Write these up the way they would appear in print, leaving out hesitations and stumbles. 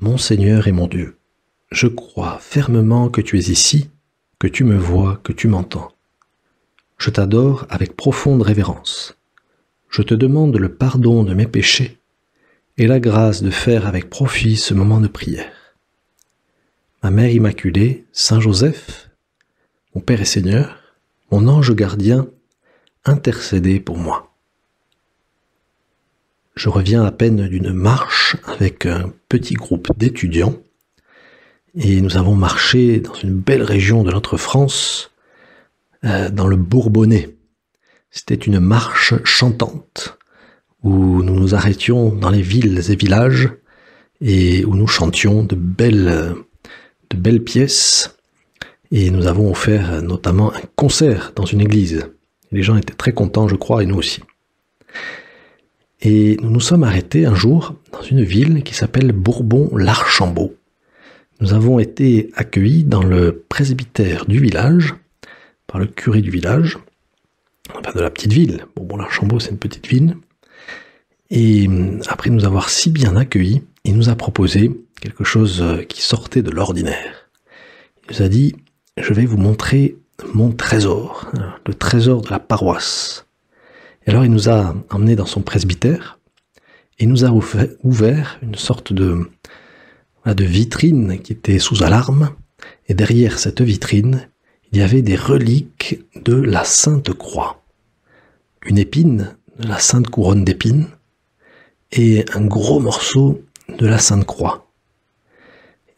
Mon Seigneur et mon Dieu, je crois fermement que tu es ici, que tu me vois, que tu m'entends. Je t'adore avec profonde révérence. Je te demande le pardon de mes péchés et la grâce de faire avec profit ce moment de prière. Ma Mère Immaculée, Saint Joseph, mon Père et Seigneur, mon ange gardien, intercédez pour moi. Je reviens à peine d'une marche avec un petit groupe d'étudiants et nous avons marché dans une belle région de notre France, dans le Bourbonnais. C'était une marche chantante où nous nous arrêtions dans les villes et villages et où nous chantions de belles pièces. Et nous avons offert notamment un concert dans une église. Les gens étaient très contents, je crois, et nous aussi. Et nous nous sommes arrêtés un jour dans une ville qui s'appelle Bourbon-l'Archambault. Nous avons été accueillis dans le presbytère du village, par le curé du village, enfin de la petite ville. Bourbon-l'Archambault, c'est une petite ville. Et après nous avoir si bien accueillis, il nous a proposé quelque chose qui sortait de l'ordinaire. Il nous a dit: je vais vous montrer mon trésor, le trésor de la paroisse. Et alors il nous a emmenés dans son presbytère et nous a ouvert une sorte de vitrine qui était sous alarme. Et derrière cette vitrine, il y avait des reliques de la Sainte Croix. Une épine de la Sainte Couronne d'épines et un gros morceau de la Sainte Croix.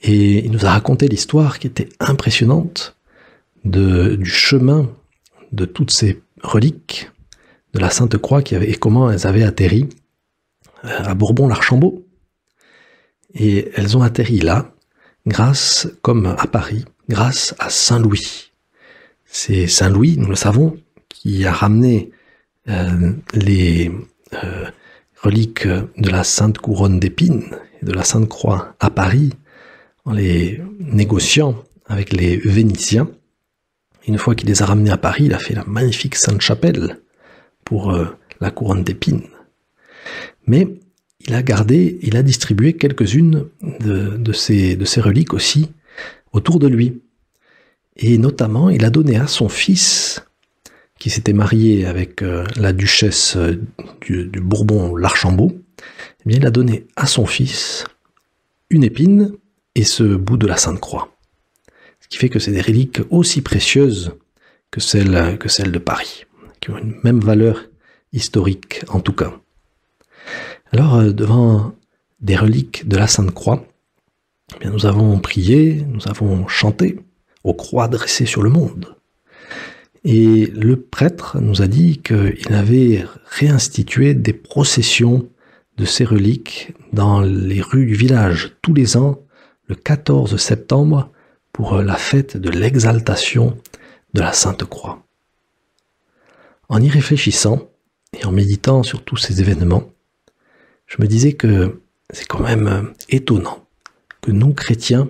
Et il nous a raconté l'histoire qui était impressionnante du chemin de toutes ces reliques de la Sainte Croix et comment elles avaient atterri à Bourbon-l'Archambault. Et elles ont atterri là, comme à Paris, grâce à Saint Louis. C'est Saint Louis, nous le savons, qui a ramené les reliques de la Sainte Couronne d'épines et de la Sainte Croix à Paris en les négociant avec les Vénitiens. Une fois qu'il les a ramenés à Paris, il a fait la magnifique Sainte-Chapelle pour la couronne d'épines. Mais il a distribué quelques-unes de ces reliques aussi autour de lui. Et notamment, il a donné à son fils, qui s'était marié avec la duchesse du Bourbon-l'Archambault, eh bien, il a donné à son fils une épine et ce bout de la Sainte Croix. Ce qui fait que c'est des reliques aussi précieuses que celles de Paris, qui ont une même valeur historique en tout cas. Alors, devant des reliques de la Sainte Croix, eh bien, nous avons prié, nous avons chanté aux croix dressées sur le monde. Et le prêtre nous a dit qu'il avait réinstitué des processions de ces reliques dans les rues du village tous les ans, le 14 septembre, pour la fête de l'exaltation de la Sainte Croix. En y réfléchissant et en méditant sur tous ces événements, je me disais que c'est quand même étonnant que nous, chrétiens,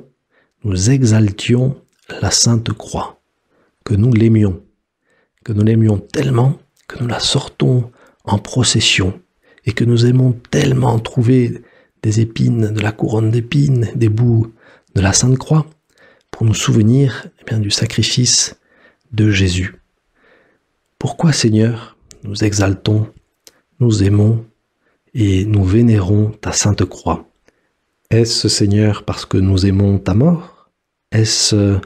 nous exaltions la Sainte Croix, que nous l'aimions tellement que nous la sortons en procession et que nous aimons tellement trouver des épines, de la couronne d'épines, des bouts de la Sainte Croix pour nous souvenir du sacrifice de Jésus. Pourquoi, Seigneur, nous exaltons, nous aimons et nous vénérons ta Sainte Croix? Est-ce, Seigneur, parce que nous aimons ta mort? Est-ce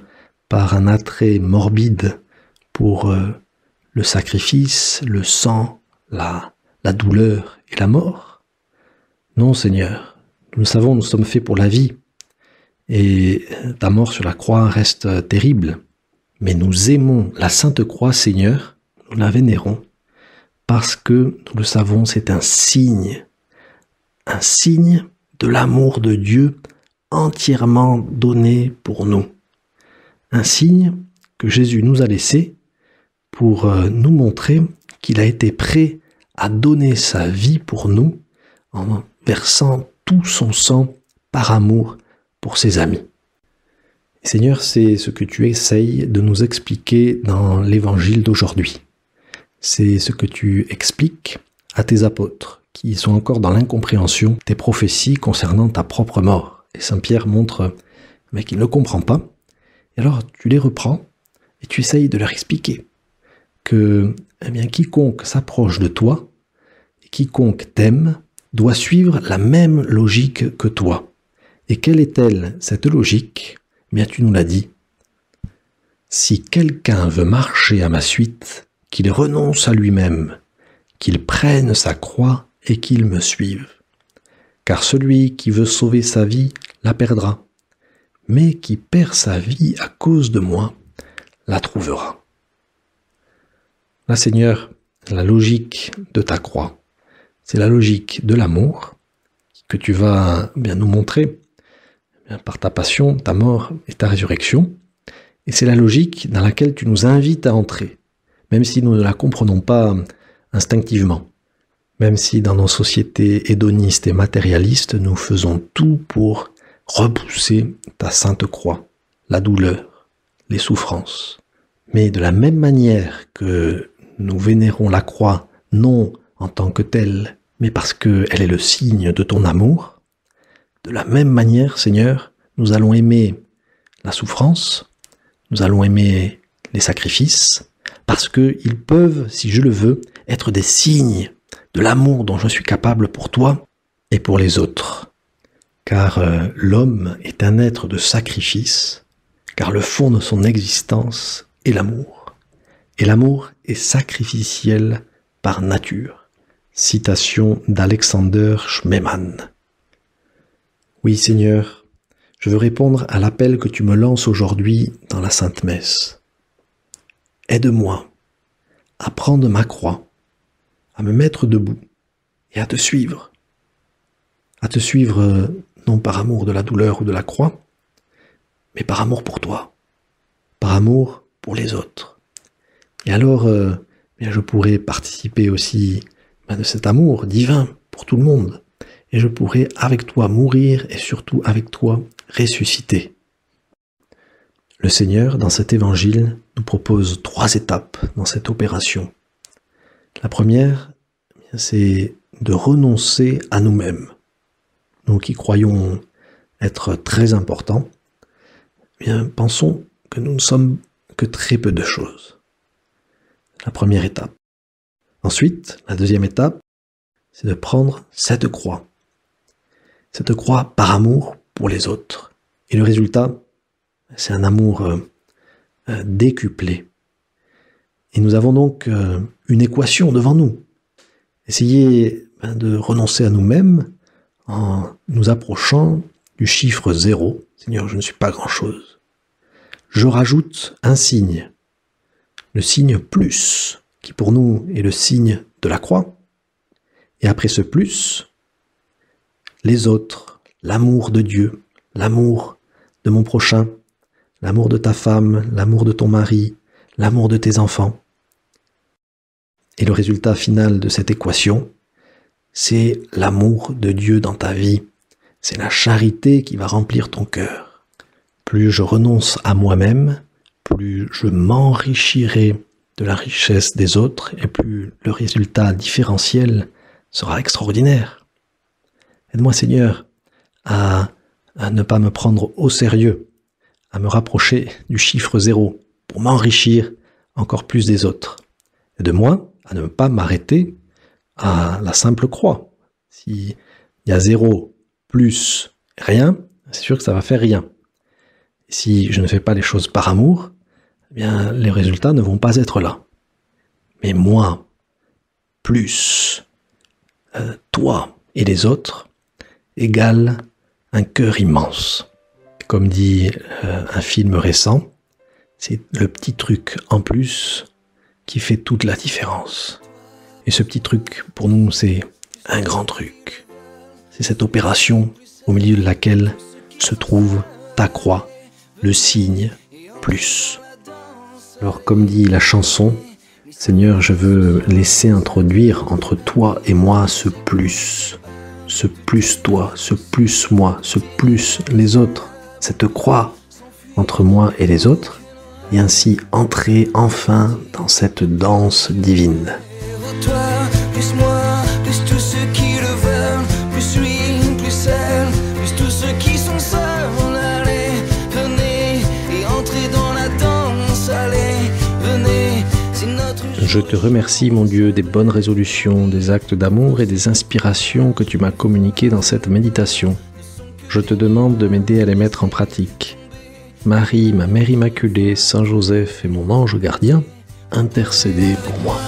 par un attrait morbide pour le sacrifice, le sang, la douleur et la mort? Non, Seigneur, nous savons, nous sommes faits pour la vie, et ta mort sur la croix reste terrible, mais nous aimons la Sainte Croix, Seigneur, nous la vénérons, parce que, nous le savons, c'est un signe de l'amour de Dieu entièrement donné pour nous. Un signe que Jésus nous a laissé pour nous montrer qu'il a été prêt à donner sa vie pour nous en versant tout son sang par amour pour ses amis. Et Seigneur, c'est ce que tu essayes de nous expliquer dans l'évangile d'aujourd'hui. C'est ce que tu expliques à tes apôtres qui sont encore dans l'incompréhension des prophéties concernant ta propre mort Et Saint Pierre montre qu'il ne comprend pas. Et alors tu les reprends et tu essayes de leur expliquer que quiconque s'approche de toi et quiconque t'aime doit suivre la même logique que toi. Et quelle est-elle, cette logique? Tu nous l'as dit. Si quelqu'un veut marcher à ma suite, qu'il renonce à lui-même, qu'il prenne sa croix et qu'il me suive. Car celui qui veut sauver sa vie la perdra, mais qui perd sa vie à cause de moi la trouvera. Là, Seigneur, la logique de ta croix, c'est la logique de l'amour que tu vas nous montrer par ta passion, ta mort et ta résurrection. Et c'est la logique dans laquelle tu nous invites à entrer, même si nous ne la comprenons pas instinctivement, même si dans nos sociétés hédonistes et matérialistes, nous faisons tout pour repousser ta sainte croix, la douleur, les souffrances. Mais de la même manière que nous vénérons la croix, non en tant que telle, mais parce qu'elle est le signe de ton amour, de la même manière, Seigneur, nous allons aimer la souffrance, nous allons aimer les sacrifices, parce qu'ils peuvent, si je le veux, être des signes de l'amour dont je suis capable pour toi et pour les autres. Car l'homme est un être de sacrifice, car le fond de son existence est l'amour. Et l'amour est sacrificiel par nature. Citation d'Alexander Schmemann. Oui, Seigneur, je veux répondre à l'appel que tu me lances aujourd'hui dans la Sainte Messe. Aide-moi à prendre ma croix, à me mettre debout et à te suivre. À te suivre non par amour de la douleur ou de la croix, mais par amour pour toi, par amour pour les autres. Et alors, je pourrais participer aussi de cet amour divin pour tout le monde. Et je pourrais avec toi mourir et surtout avec toi ressusciter. Le Seigneur, dans cet évangile, nous propose 3 étapes dans cette opération. La première, c'est de renoncer à nous-mêmes. Nous qui croyons être très importants, pensons que nous ne sommes que très peu de choses. La première étape. Ensuite, la deuxième étape, c'est de prendre cette croix. Cette croix par amour pour les autres. Et le résultat, c'est un amour décuplé. Et nous avons donc une équation devant nous. Essayez de renoncer à nous-mêmes en nous approchant du chiffre 0. Seigneur, je ne suis pas grand-chose. Je rajoute un signe. Le signe plus, qui pour nous est le signe de la croix. Et après ce plus, les autres, l'amour de Dieu, l'amour de mon prochain, l'amour de ta femme, l'amour de ton mari, l'amour de tes enfants. Et le résultat final de cette équation, c'est l'amour de Dieu dans ta vie. C'est la charité qui va remplir ton cœur. Plus je renonce à moi-même, plus je m'enrichirai de la richesse des autres et plus le résultat différentiel sera extraordinaire. Aide-moi, Seigneur, à ne pas me prendre au sérieux, à me rapprocher du chiffre 0 pour m'enrichir encore plus des autres. Aide-moi à ne pas m'arrêter à la simple croix. S'il y a 0 plus rien, c'est sûr que ça va faire rien. Si je ne fais pas les choses par amour, les résultats ne vont pas être là. Mais moi, plus toi et les autres, égale un cœur immense. Comme dit un film récent, c'est le petit truc en plus qui fait toute la différence. Et ce petit truc, pour nous, c'est un grand truc. C'est cette opération au milieu de laquelle se trouve ta croix, le signe plus. Alors, comme dit la chanson, Seigneur, je veux laisser introduire entre toi et moi ce plus toi, ce plus moi, ce plus les autres, cette croix entre moi et les autres, et ainsi entrer enfin dans cette danse divine. Toi, plus moi, plus tous ceux qui le veulent, plus lui, plus elle, plus tous ceux qui sont seuls, allez, venez et entrez dans la danse, allez, venez, c'est notre jour. Je te remercie, mon Dieu, des bonnes résolutions, des actes d'amour et des inspirations que tu m'as communiquées dans cette méditation. Je te demande de m'aider à les mettre en pratique. Marie, ma Mère Immaculée, Saint Joseph et mon ange gardien, intercédez pour moi.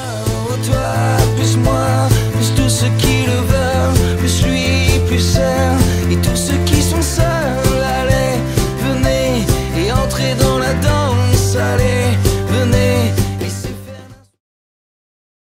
Toi, plus moi, plus tous ceux qui le veulent, plus lui, plus elle, et tous ceux